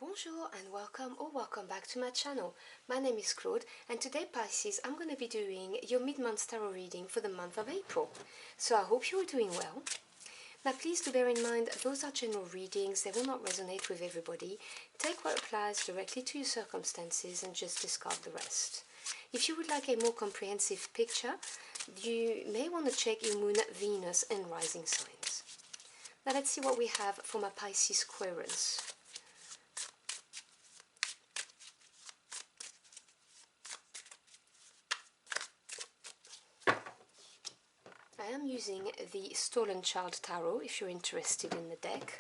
Bonjour and welcome back to my channel. My name is Claude and today Pisces I'm going to be doing your mid-month tarot reading for the month of April. So I hope you're doing well. Now please do bear in mind those are general readings, they will not resonate with everybody. Take what applies directly to your circumstances and just discard the rest. If you would like a more comprehensive picture, you may want to check your moon, Venus and rising signs. Now let's see what we have for my Pisces querents. I am using the Stolen Child Tarot if you're interested in the deck.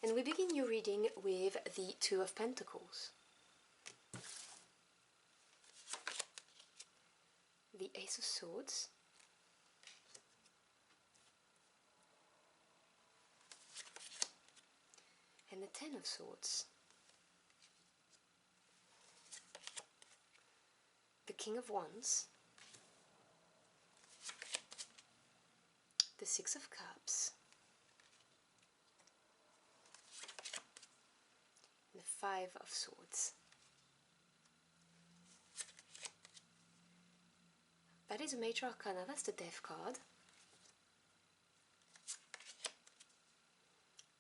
And we begin your reading with the Two of Pentacles, the Ace of Swords, and the Ten of Swords, the King of Wands, the Six of Cups, and the Five of Swords. That is a major arcana, that's the Death card.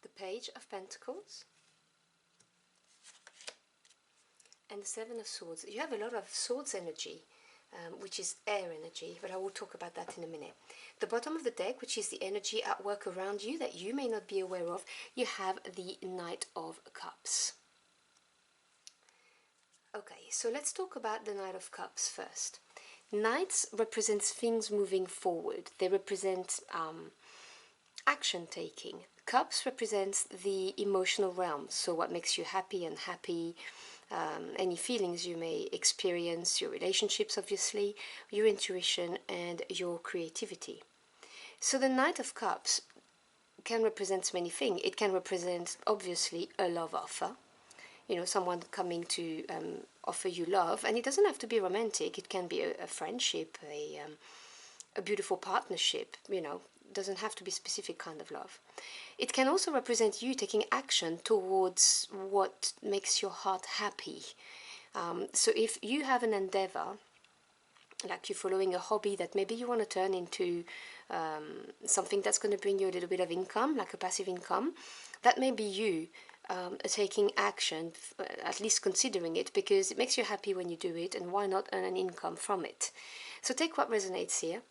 The Page of Pentacles, and the Seven of Swords. You have a lot of swords energy, which is air energy, but I will talk about that in a minute. The bottom of the deck, which is the energy at work around you that you may not be aware of, you have the Knight of Cups. Okay, so let's talk about the Knight of Cups first. Knights represents things moving forward. They represent action taking. Cups represents the emotional realm, so what makes you happy, unhappy, any feelings you may experience, your relationships obviously, your intuition and your creativity. So the Knight of Cups can represent many things. It can represent obviously a love offer, you know, someone coming to offer you love, and it doesn't have to be romantic. It can be a friendship, a beautiful partnership, you know, doesn't have to be a specific kind of love. It can also represent you taking action towards what makes your heart happy. So if you have an endeavor, like you're following a hobby that maybe you want to turn into something that's going to bring you a little bit of income, like a passive income, that may be you taking action, at least considering it, because it makes you happy when you do it, and why not earn an income from it? So take what resonates here.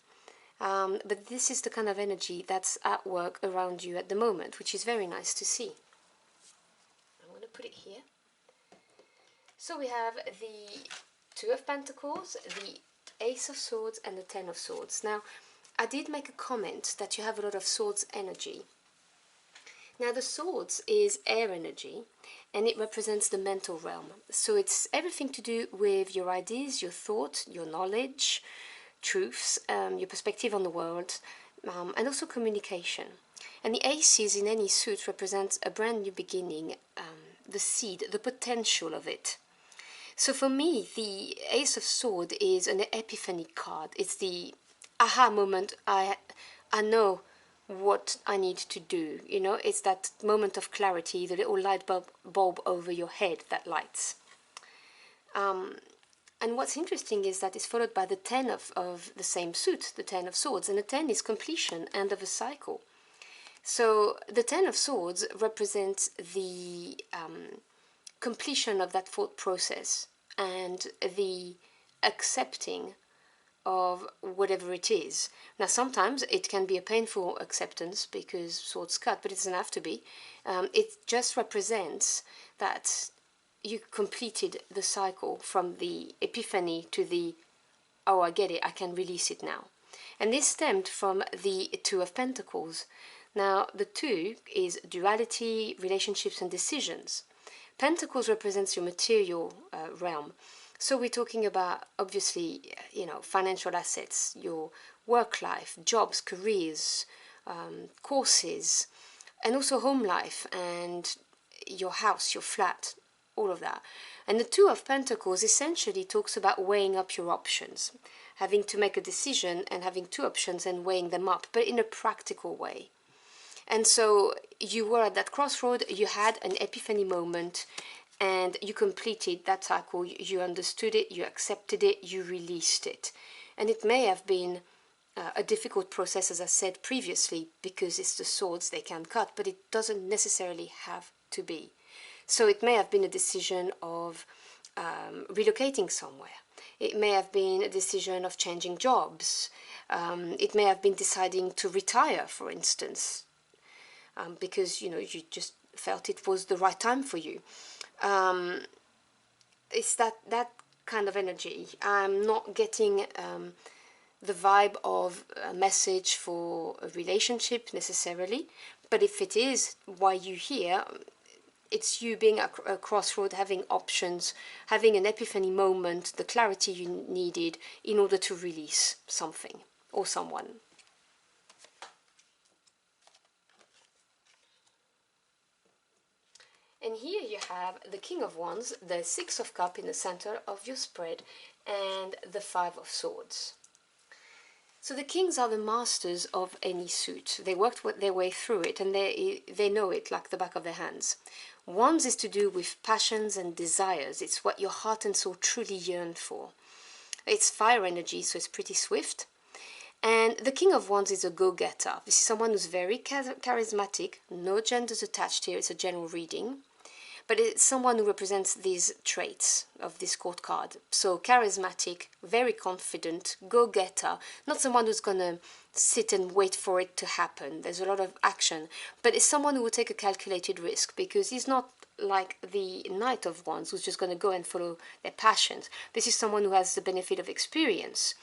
But this is the kind of energy that's at work around you at the moment, which is very nice to see. I'm going to put it here. So we have the Two of Pentacles, the Ace of Swords and the Ten of Swords. Now, I did make a comment that you have a lot of swords energy. Now, the swords is air energy, and it represents the mental realm. So it's everything to do with your ideas, your thought, your knowledge, truths, your perspective on the world, and also communication. And the aces in any suit represents a brand new beginning, the seed, the potential of it. So for me, the Ace of Swords is an epiphany card. It's the aha moment. I know what I need to do. You know, it's that moment of clarity, the little light bulb over your head that lights. And what's interesting is that it's followed by the 10 of the same suit, the 10 of Swords, and the 10 is completion, end of a cycle. So the 10 of Swords represents the completion of that thought process and the accepting of whatever it is. Now sometimes it can be a painful acceptance because swords cut, but it doesn't have to be. It just represents that you completed the cycle from the epiphany to the, oh, I get it, I can release it now. And this stemmed from the Two of Pentacles. Now, the two is duality, relationships and decisions. Pentacles represents your material realm. So we're talking about, obviously, you know, financial assets, your work life, jobs, careers, courses, and also home life and your house, your flat, all of that. And the Two of Pentacles essentially talks about weighing up your options, having to make a decision and having two options and weighing them up, but in a practical way. And so you were at that crossroad, you had an epiphany moment, and you completed that cycle. You understood it, you accepted it, you released it. And it may have been a difficult process, as I said previously, because it's the swords, they can cut, but it doesn't necessarily have to be. So it may have been a decision of relocating somewhere. It may have been a decision of changing jobs. It may have been deciding to retire, for instance, because you just felt it was the right time for you. It's that kind of energy. I'm not getting the vibe of a message for a relationship necessarily, but if it is why you here, it's you being at a crossroad, having options, having an epiphany moment, the clarity you needed in order to release something or someone. And here you have the King of Wands, the Six of Cups in the center of your spread, and the Five of Swords. So the kings are the masters of any suit. They worked their way through it, and they know it like the back of their hands. Wands is to do with passions and desires. It's what your heart and soul truly yearn for. It's fire energy, so it's pretty swift. And the King of Wands is a go-getter. This is someone who's very charismatic. No genders attached here. It's a general reading. But it's someone who represents these traits of this court card. So charismatic, very confident, go-getter, not someone who's going to sit and wait for it to happen. There's a lot of action. But it's someone who will take a calculated risk, because he's not like the Knight of Wands who's just going to go and follow their passions. This is someone who has the benefit of experience.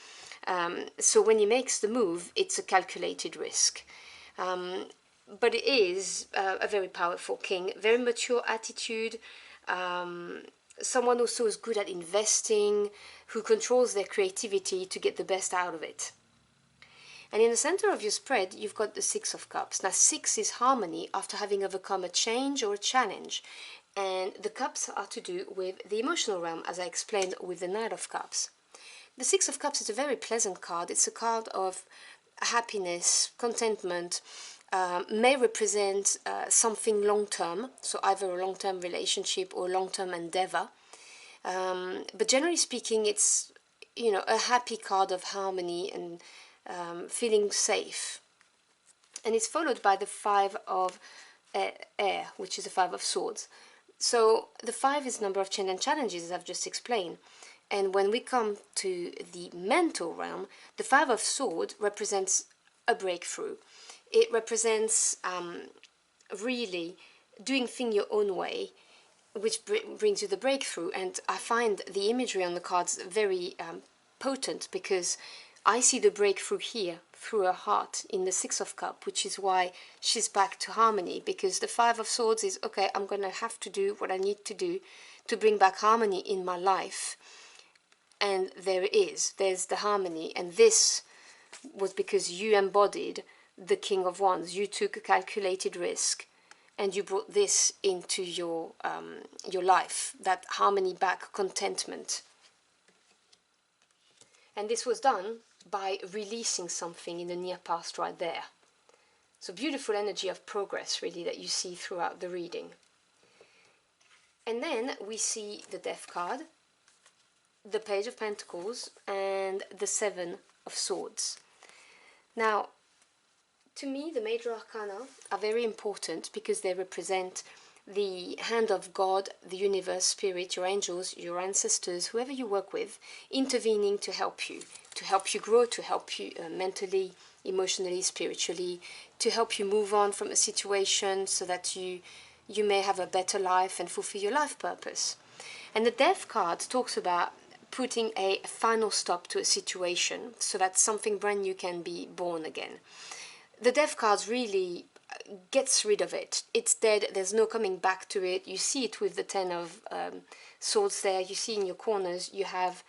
So when he makes the move, it's a calculated risk. But it is a very powerful king, very mature attitude, someone also is good at investing, who controls their creativity to get the best out of it. And in the center of your spread, you've got the Six of Cups. Now, six is harmony after having overcome a change or a challenge. And the cups are to do with the emotional realm, as I explained with the Knight of Cups. The Six of Cups is a very pleasant card. It's a card of happiness, contentment, may represent something long-term, so either a long-term relationship or a long-term endeavor. But generally speaking, it's, a happy card of harmony and feeling safe. And it's followed by the Five of Air, which is the Five of Swords. So the five is number of change and challenges, as I've just explained. And when we come to the mental realm, the Five of Swords represents a breakthrough. It represents really doing things your own way, which brings you the breakthrough. And I find the imagery on the cards very potent, because I see the breakthrough here through her heart in the Six of Cups, which is why she's back to harmony, because the Five of Swords is, okay, I'm going to have to do what I need to do to bring back harmony in my life. And there it is, there's the harmony. And this was because you embodied the King of Wands. You took a calculated risk and you brought this into your life, that harmony back, contentment. And this was done by releasing something in the near past right there. So beautiful energy of progress, really, that you see throughout the reading. And then we see the Death card, the Page of Pentacles, and the Seven of Swords. Now, to me, the major arcana are very important because they represent the hand of God, the universe, spirit, your angels, your ancestors, whoever you work with, intervening to help you grow, to help you mentally, emotionally, spiritually, to help you move on from a situation so that you may have a better life and fulfill your life purpose. And the Death card talks about putting a final stop to a situation so that something brand new can be born again. The Death card really gets rid of it. It's dead. There's no coming back to it. You see it with the Ten of Swords there. You see in your corners, you have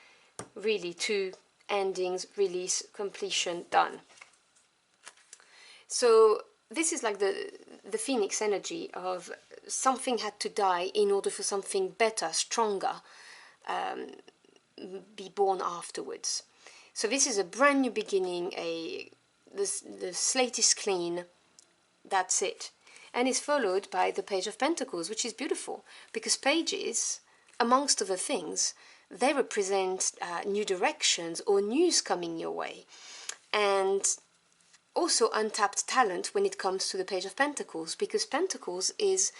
really two endings, release, completion, done. So this is like the phoenix energy of something had to die in order for something better, stronger, be born afterwards. So this is a brand new beginning, the slate is clean, That's it. And is followed by the Page of Pentacles, which is beautiful, because pages, amongst other things, they represent new directions or news coming your way. And also untapped talent when it comes to the Page of Pentacles, because Pentacles is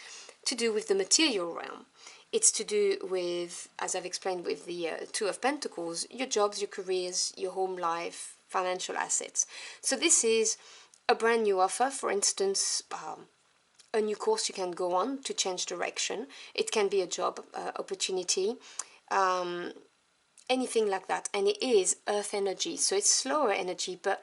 to do with the material realm. It's to do with, as I've explained with the Two of Pentacles, your jobs, your careers, your home life, financial assets. So this is a brand new offer, for instance, a new course you can go on to change direction. It can be a job opportunity, anything like that. And it is earth energy, so it's slower energy, but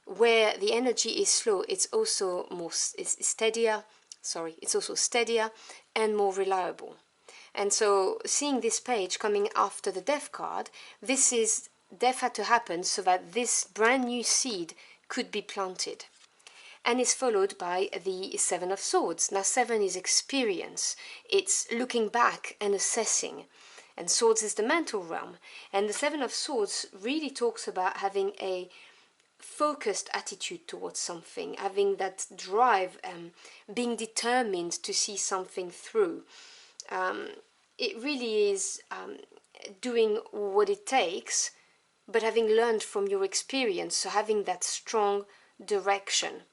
where the energy is slow, it's also more steadier. Sorry, it's also steadier and more reliable. And so seeing this page coming after the death card, this is, death had to happen so that this brand new seed could be planted. And is followed by the Seven of Swords. Now 7 is experience, it's looking back and assessing. And Swords is the mental realm. And the Seven of Swords really talks about having a focused attitude towards something, having that drive, being determined to see something through. It really is doing what it takes, but having learned from your experience, so having that strong direction.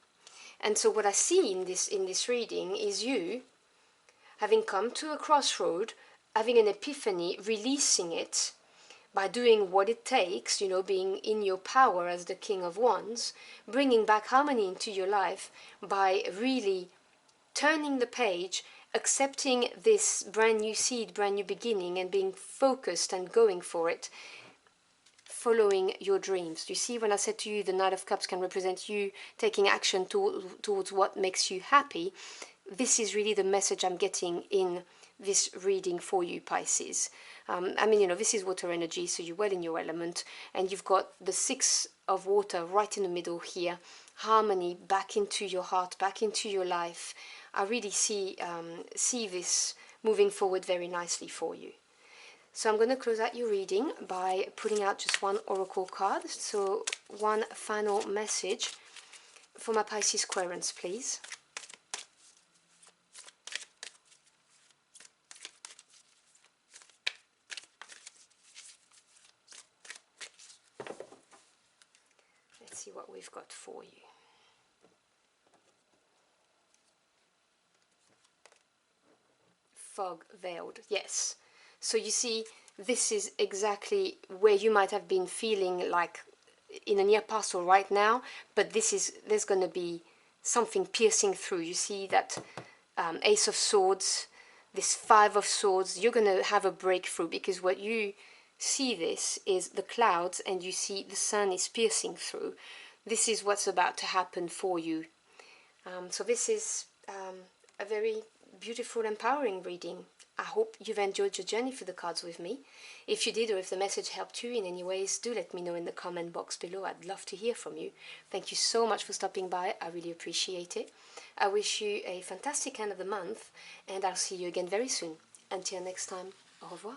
And so what I see in this reading is you having come to a crossroad, having an epiphany, releasing it by doing what it takes, you know, being in your power as the King of Wands, bringing back harmony into your life by really turning the page, accepting this brand new seed, brand new beginning, and being focused and going for it, following your dreams. You see, when I said to you the Knight of Cups can represent you taking action towards what makes you happy, this is really the message I'm getting in this reading for you, Pisces. I mean, you know, this is water energy, so you're well in your element, and you've got the Six of Water right in the middle here, harmony back into your heart, back into your life. I really see this moving forward very nicely for you. So I'm going to close out your reading by putting out just one oracle card. So one final message for my Pisces Querents, please. Let's see what we've got for you. Fog veiled, yes. So you see, this is exactly where you might have been feeling like in the near past or right now, but there's going to be something piercing through. You see that Ace of Swords, this Five of Swords, you're going to have a breakthrough, because what you see this is the clouds and you see the sun is piercing through. This is what's about to happen for you. So this is a very beautiful, empowering reading. I hope you've enjoyed your journey through the cards with me. If you did, or if the message helped you in any ways, do let me know in the comment box below. I'd love to hear from you. Thank you so much for stopping by. I really appreciate it. I wish you a fantastic end of the month, and I'll see you again very soon. Until next time, au revoir.